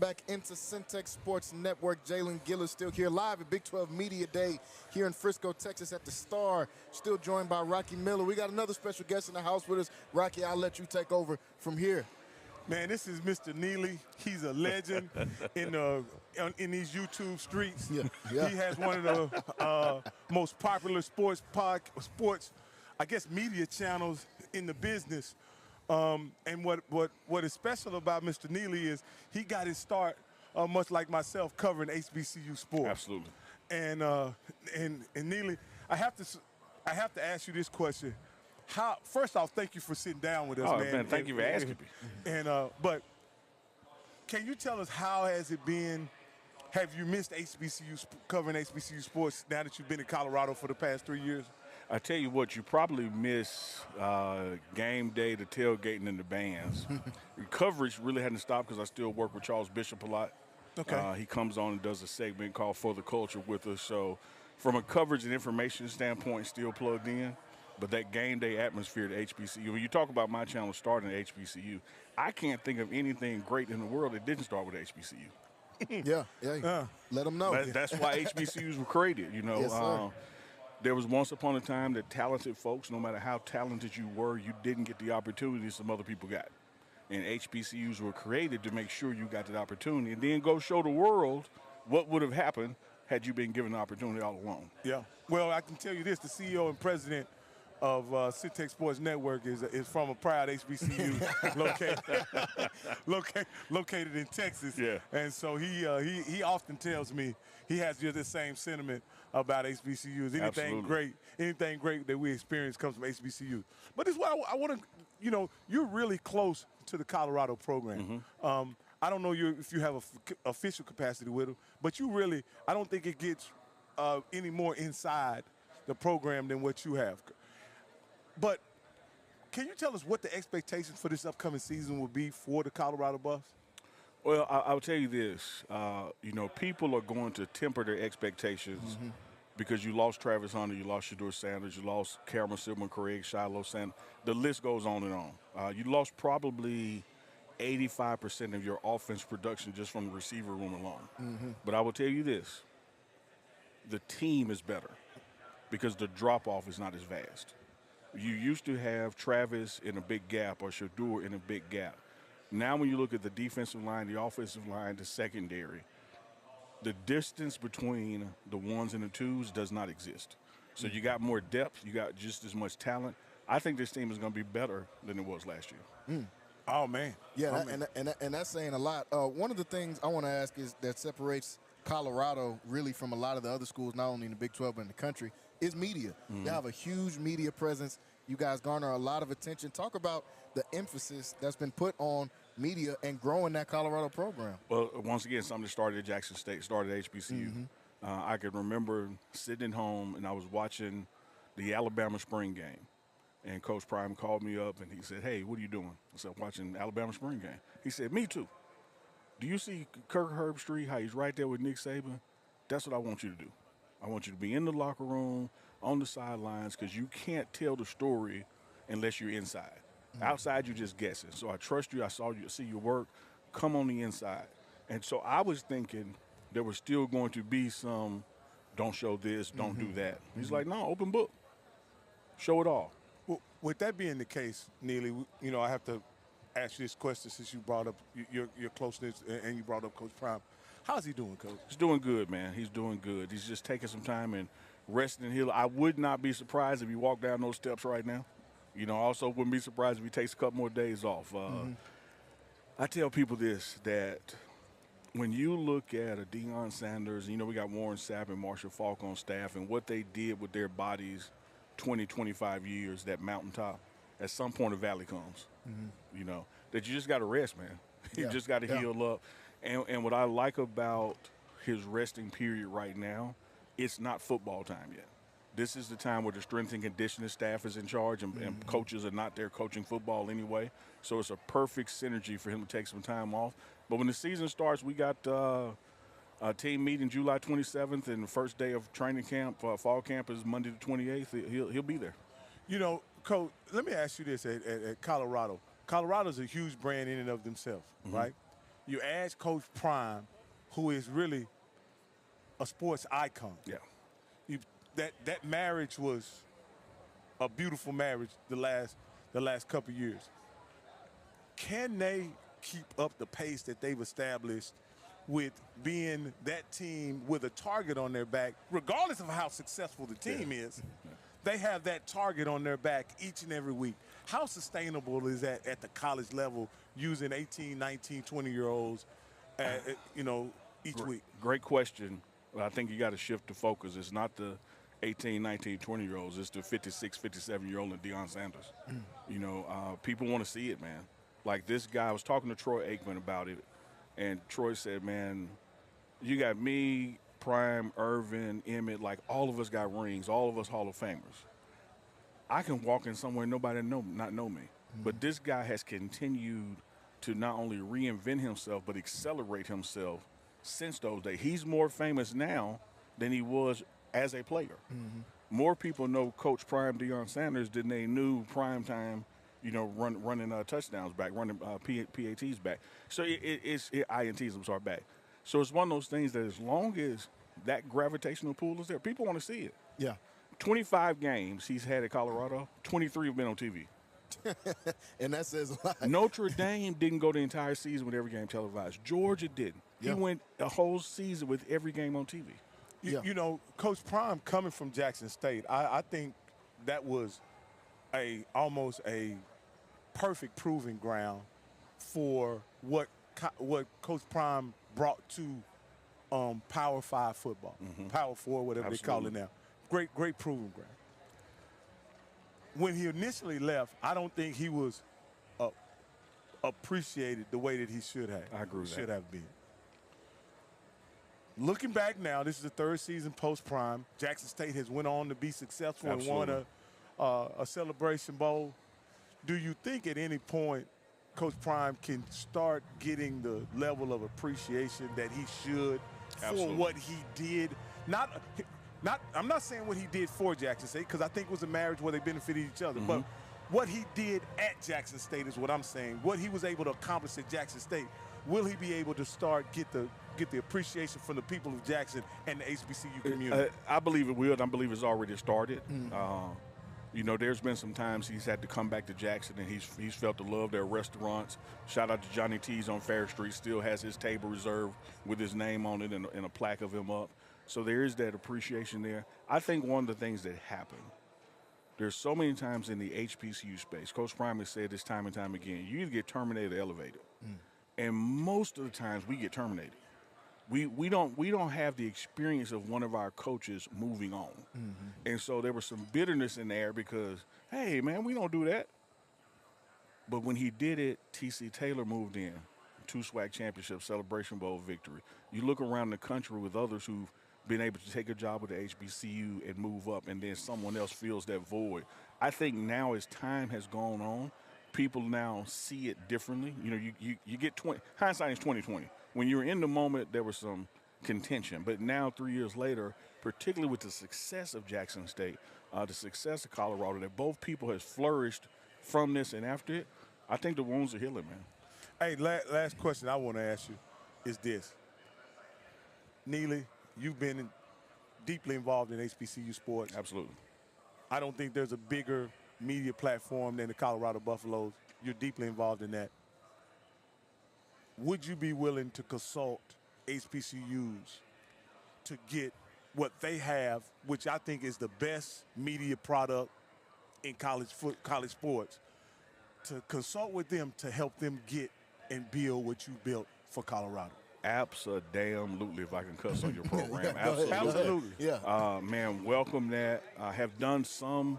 Back into Syntex Sports Network. Jalen Gillis still here live at Big 12 Media Day here in Frisco, Texas at the Star. Still joined by Rocky Miller. We got another special guest in the house with us. Rocky, I'll let you take over from here. Man, this is Mr. Neely. He's a legend in these YouTube streets. Yeah. He has one of the most popular sports, I guess, media channels in the business. And what is special about Mr. Neely is he got his start, much like myself, covering HBCU sports. Absolutely. And Neely, I have to ask you this question. First off, thank you for sitting down with us, man. Thank you for asking me. But can you tell us how has it been? Have you missed covering HBCU sports now that you've been in Colorado for the past 3 years? I tell you what, you probably miss game day, the tailgating, and the bands. Coverage really hadn't stopped because I still work with Charles Bishop a lot. Okay. He comes on and does a segment called For the Culture with us. So from a coverage and information standpoint, still plugged in. But that game day atmosphere at HBCU, when you talk about my channel starting at HBCU, I can't think of anything great in the world that didn't start with HBCU. Yeah. Let them know. That's why HBCUs were created, you know. Yes, sir. There was once upon a time that talented folks, no matter how talented you were, you didn't get the opportunities some other people got. And HBCUs were created to make sure you got that opportunity and then go show the world what would have happened had you been given the opportunity all along. Yeah. Well, I can tell you this, the CEO and president of Syntex Sports Network is from a proud HBCU located in Texas. Yeah. And so he often tells me he has just the same sentiment about HBCUs. Anything great that we experience comes from HBCU. But this is why I want to, you're really close to the Colorado program. Mm-hmm. I don't know if you have a official capacity with them, but I don't think it gets any more inside the program than what you have. But can you tell us what the expectations for this upcoming season will be for the Colorado Buffs? Well, I'll tell you this. People are going to temper their expectations because you lost Travis Hunter, you lost Shedeur Sanders, you lost Cameron Silverman, Craig, Shiloh Sanders. The list goes on and on. You lost probably 85% of your offense production just from the receiver room alone. But I will tell you this. The team is better because the drop-off is not as vast. You used to have Travis in a big gap or Shedeur in a big gap. Now when you look at the defensive line, the offensive line, the secondary, the distance between the ones and the twos does not exist. So you got more depth. You got just as much talent. I think this team is going to be better than it was last year. Oh, man. Yeah, and that's saying a lot. One of the things I want to ask is that separates Colorado really from a lot of the other schools, not only in the Big 12 but in the country, is media. You have a huge media presence. You guys garner a lot of attention. Talk about the emphasis that's been put on media and growing that Colorado program. Well, once again, something that started at Jackson State, started at HBCU. I can remember sitting at home and I was watching the Alabama spring game. And Coach Prime called me up and he said, "Hey, what are you doing?" I said, "Watching Alabama spring game." He said, "Me too. Do you see Kirk Herbstreit, how he's right there with Nick Saban? That's what I want you to do. I want you to be in the locker room, on the sidelines, because you can't tell the story unless you're inside. Outside, you're just guessing. So I trust you. I see your work. Come on the inside." And so I was thinking there was still going to be some, don't show this, don't do that. He's like, "No, open book. Show it all." Well, with that being the case, Neely, I have to ask you this question since you brought up your closeness and you brought up Coach Prime. How's he doing, Coach? He's doing good, man. He's doing good. He's just taking some time and resting and healing. I would not be surprised if he walked down those steps right now. I also wouldn't be surprised if he takes a couple more days off. I tell people this, that when you look at a Deion Sanders, we got Warren Sapp and Marshall Faulk on staff, and what they did with their bodies 20, 25 years, that mountaintop, at some point a valley comes. That you just got to rest, man. You just got to heal up. And what I like about his resting period right now, it's not football time yet. This is the time where the strength and conditioning staff is in charge and coaches are not there coaching football anyway. So it's a perfect synergy for him to take some time off. But when the season starts, we got a team meeting July 27th and the first day of training camp, fall camp is Monday the 28th. He'll be there. Coach, let me ask you this at Colorado. Colorado's a huge brand in and of themselves, right? You add Coach Prime, who is really a sports icon. Yeah. That marriage was a beautiful marriage the last couple years. Can they keep up the pace that they've established with being that team with a target on their back, regardless of how successful the team is? They have that target on their back each and every week. How sustainable is that at the college level using 18, 19, 20-year-olds, each week? Great question. Well, I think you got to shift the focus. It's not the 18, 19, 20-year-olds. It's the 56, 57-year-old and Deion Sanders. People want to see it, man. Like this guy, I was talking to Troy Aikman about it, and Troy said, man, you got me, Prime, Irvin, Emmett, like all of us got rings, all of us Hall of Famers. I can walk in somewhere and nobody not know me. But this guy has continued to not only reinvent himself, but accelerate himself since those days. He's more famous now than he was as a player. More people know Coach Prime Deion Sanders than they knew Prime Time, running touchdowns back, running PATs back. So it's INTs, I'm sorry, back. So it's one of those things that as long as that gravitational pull is there, people want to see it. Yeah. 25 games he's had at Colorado, 23 have been on TV. And that says a lot. Notre Dame didn't go the entire season with every game televised. Georgia didn't. Yeah. He went a whole season with every game on TV. Coach Prime coming from Jackson State, I think that was almost a perfect proving ground for what Coach Prime brought to Power 5 football, Power 4, whatever Absolutely. they call it now. Great proving ground. When he initially left, I don't think he was appreciated the way that he should have. I agree with that. Should have been. Looking back now, this is the third season post-Prime. Jackson State has went on to be successful Absolutely. and won a Celebration Bowl. Do you think at any point Coach Prime can start getting the level of appreciation that he should Absolutely. for what he did? I'm not saying what he did for Jackson State, because I think it was a marriage where they benefited each other. But what he did at Jackson State is what I'm saying. What he was able to accomplish at Jackson State, will he be able to start get the appreciation from the people of Jackson and the HBCU community? I believe it will, and I believe it's already started. There's been some times he's had to come back to Jackson, and he's felt the love their restaurants. Shout out to Johnny T's on Fair Street, still has his table reserved with his name on it and a plaque of him up. So there is that appreciation there. I think one of the things that happened, there's so many times in the HBCU space, Coach Prime has said this time and time again, you either get terminated or elevated. And most of the times we get terminated. We don't have the experience of one of our coaches moving on. And so there was some bitterness in there because, hey, man, we don't do that. But when he did it, T.C. Taylor moved in, 2 SWAC championships, Celebration Bowl victory. You look around the country with others who've been able to take a job with the HBCU and move up, and then someone else fills that void. I think now as time has gone on, people now see it differently. You get hindsight is 20/20. When you were in the moment, there was some contention. But now, 3 years later, particularly with the success of Jackson State, the success of Colorado, that both people has flourished from this and after it, I think the wounds are healing, man. Hey, last question I want to ask you is this. Neely, you've been deeply involved in HBCU sports. Absolutely. I don't think there's a bigger media platform than the Colorado Buffaloes. You're deeply involved in that. Would you be willing to consult HBCUs to get what they have, which I think is the best media product in college sports, to consult with them to help them get and build what you built for Colorado? Absolutely, if I can cuss on your program. Absolutely. Yeah. Man, welcome that. I have done some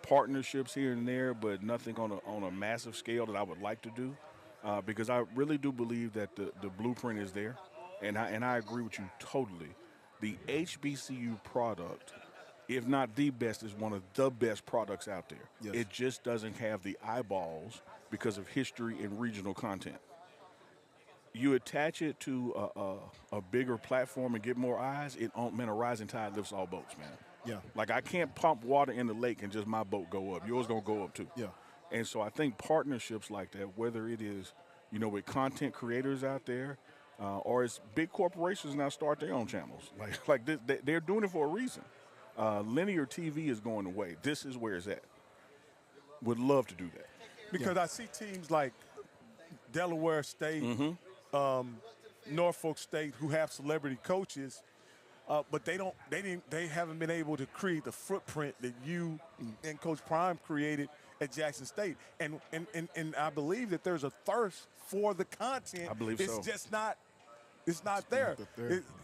partnerships here and there, but nothing on a massive scale that I would like to do, because I really do believe that the blueprint is there, and I agree with you totally. The HBCU product, if not the best, is one of the best products out there. Yes. It just doesn't have the eyeballs because of history and regional content. You attach it to a bigger platform and get more eyes, a rising tide lifts all boats, man. Yeah. Like, I can't pump water in the lake and just my boat go up. Yours going to go up too. Yeah. And so I think partnerships like that, whether it is, with content creators out there, or it's big corporations now start their own channels. Like this, they're doing it for a reason. Linear TV is going away. This is where it's at. Would love to do that. Because I see teams like Delaware State, Norfolk State, who have celebrity coaches, but they haven't been able to create the footprint that you and Coach Prime created at Jackson State. And I believe that there's a thirst for the content. I believe it's so. just not. It's not there.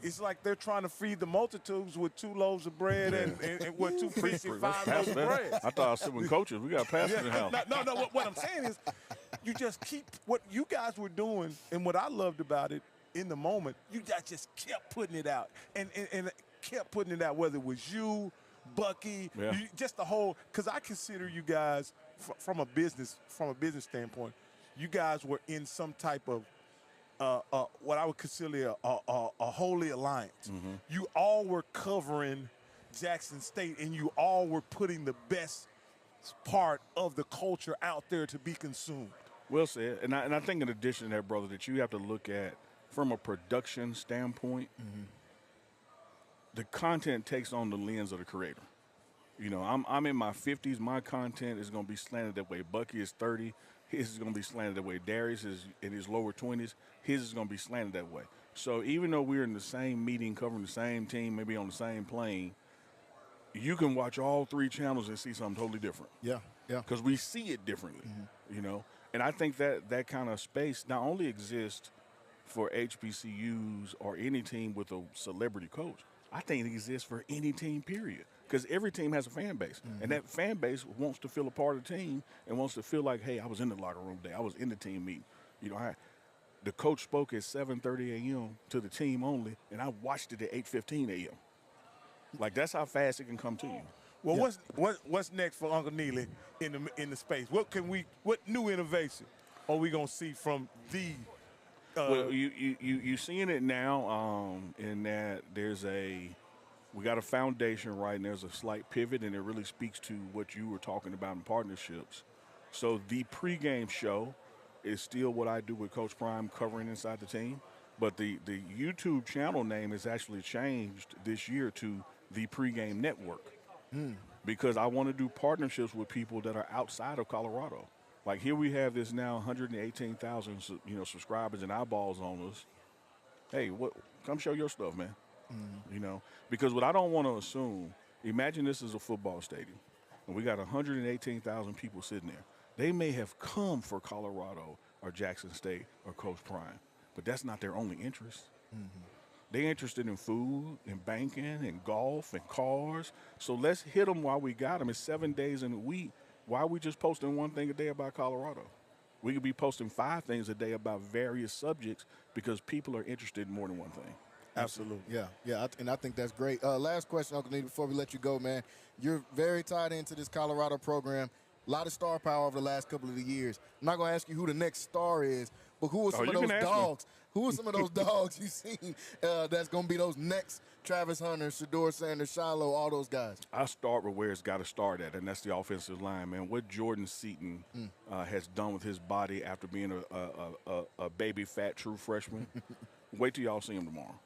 It's like they're trying to feed the multitudes with 2 loaves of bread and 2 fish and 5 loaves of bread. I thought I was sitting with coaches. We got pastors in the house. No. What I'm saying is, you just keep what you guys were doing, and what I loved about it in the moment. You guys just kept putting it out, and kept putting it out. Whether it was you, Bucky, just the whole. Because I consider you guys from a business standpoint, you guys were in some type of what I would consider a holy alliance. You all were covering Jackson State, and you all were putting the best part of the culture out there to be consumed. Well said. And I think in addition to that, brother, that you have to look at from a production standpoint, the content takes on the lens of the creator. I'm in my 50s. My content is going to be slanted that way. Bucky is 30. His is going to be slanted that way. Darius is in his lower 20s. His is going to be slanted that way. So even though we're in the same meeting, covering the same team, maybe on the same plane, you can watch all 3 channels and see something totally different. Yeah. Because we see it differently, And I think that kind of space not only exists for HBCUs or any team with a celebrity coach, I think it exists for any team, period. Because every team has a fan base, and that fan base wants to feel a part of the team and wants to feel like, hey, I was in the locker room today. I was in the team meeting. The coach spoke at 7:30 a.m. to the team only, and I watched it at 8:15 a.m. Like, that's how fast it can come to you. Well, what's next for Uncle Neely in the space? What new innovation are we gonna see from the? Well, you seeing it now in that we got a foundation, right, and there's a slight pivot, and it really speaks to what you were talking about in partnerships. So the pregame show is still what I do with Coach Prime covering inside the team, but the YouTube channel name has actually changed this year to the Pregame Network because I want to do partnerships with people that are outside of Colorado. Like, here we have this now 118,000 subscribers and eyeballs on us. Hey, come show your stuff, man. Because what I don't want to assume, imagine this is a football stadium, and we got 118,000 people sitting there. They may have come for Colorado or Jackson State or Coach Prime, but that's not their only interest. They're interested in food and banking and golf and cars. So let's hit them while we got them. It's 7 days in a week. Why are we just posting one thing a day about Colorado? We could be posting 5 things a day about various subjects because people are interested in more than one thing. Absolutely. Yeah, and I think that's great. Last question, Uncle Neely, before we let you go, man. You're very tied into this Colorado program. A lot of star power over the last couple of years. I'm not going to ask you who the next star is, but who are some of those dogs? Who are some of those dogs you've seen that's going to be those next Travis Hunter, Shedeur Sanders, Shiloh, all those guys? I start with where it's got to start at, and that's the offensive line, man. What Jordan Seaton has done with his body after being a baby fat true freshman, wait till y'all see him tomorrow.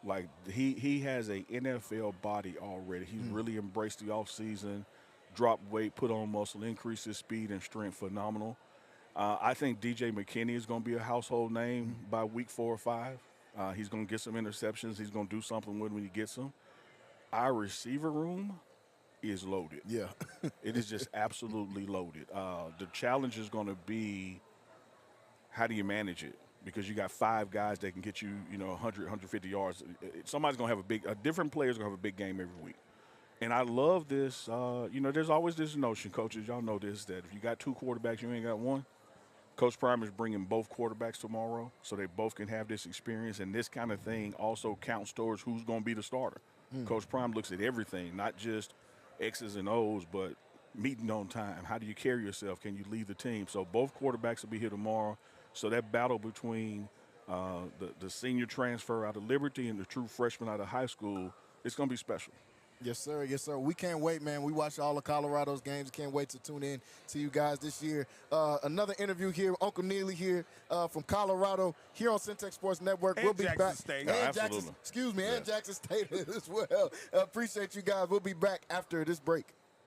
Like, he has a NFL body already. He's really embraced the offseason, dropped weight, put on muscle, increased his speed and strength, phenomenal. I think DJ McKinney is going to be a household name by week 4 or 5. He's going to get some interceptions. He's going to do something with when he gets them. Our receiver room is loaded. Yeah. It is just absolutely loaded. The challenge is going to be, how do you manage it? Because you got 5 guys that can get you, 100, 150 yards. Somebody's going to have a different player's going to have a big game every week. And I love this. There's always this notion, coaches, y'all know this, that if you got 2 quarterbacks, you ain't got one. Coach Prime is bringing both quarterbacks tomorrow so they both can have this experience. And this kind of thing also counts towards who's going to be the starter. Coach Prime looks at everything, not just X's and O's, but meeting on time. How do you carry yourself? Can you lead the team? So both quarterbacks will be here tomorrow. So that battle between the senior transfer out of Liberty and the true freshman out of high school, it's going to be special. Yes, sir. Yes, sir. We can't wait, man. We watch all of Colorado's games. Can't wait to tune in to you guys this year. Another interview here. Uncle Neely here from Colorado here on Syntex Sports Network. And We'll be Jackson back. State. And Absolutely. Jackson, excuse me, and Jackson State as well. Appreciate you guys. We'll be back after this break.